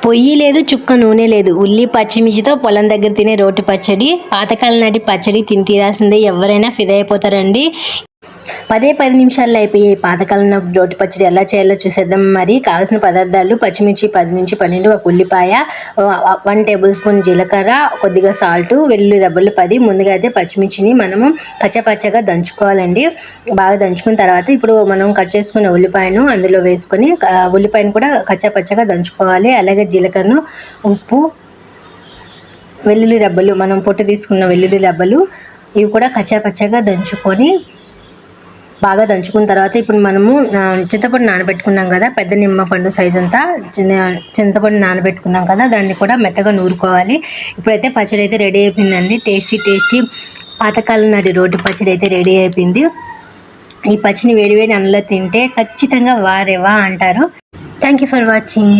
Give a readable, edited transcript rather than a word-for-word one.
పొయ్యి లేదు, చుక్క నూనె లేదు. ఉల్లి పచ్చిమిర్చితో పొలం దగ్గర తినే రోటి పచ్చడి, పాతకాలం నాటి పచ్చడి తిని తీరాల్సిందే. ఎవరైనా ఫిదా అయిపోతారండి. 10 నిమిషాల్లో అయిపోయే పాతకాలం రోటి పచ్చడి ఎలా చేయాలో చూసేద్దాం. మరి కావాల్సిన పదార్థాలు: పచ్చిమిర్చి 10 నుంచి 12, ఒక ఉల్లిపాయ, 1 టేబుల్ స్పూన్ జీలకర్ర, కొద్దిగా సాల్ట్, వెల్లుల్లి రెబ్బలు 10. ముందుగా అయితే పచ్చిమిర్చిని మనము కచ్చపచ్చగా దంచుకోవాలండి. బాగా దంచుకున్న తర్వాత ఇప్పుడు మనం కట్ చేసుకున్న ఉల్లిపాయను అందులో వేసుకొని ఉల్లిపాయను కూడా కచ్చపచ్చగా దంచుకోవాలి. అలాగే జీలకర్రను, ఉప్పు, వెల్లుల్లి రెబ్బలు, మనం పొట్టు తీసుకున్న వెల్లుల్లి రెబ్బలు ఇవి కూడా కచ్చాపచ్చగా దంచుకొని బాగా దంచుకున్న తర్వాత ఇప్పుడు మనము చింతపండు నానబెట్టుకున్నాం కదా, పెద్ద నిమ్మపండు సైజ్ అంతా చింతపండు నానబెట్టుకున్నాం కదా, దాన్ని కూడా మెత్తగా నూరుకోవాలి. ఇప్పుడైతే పచ్చడి అయితే రెడీ అయిపోయిందండి. టేస్టీ పాతకాలం నాటి రోటి పచ్చడి అయితే రెడీ అయిపోయింది. ఈ పచ్చడిని వేడివేడి అన్నంలో తింటే ఖచ్చితంగా వారేవా అంటారు. Thank you for watching.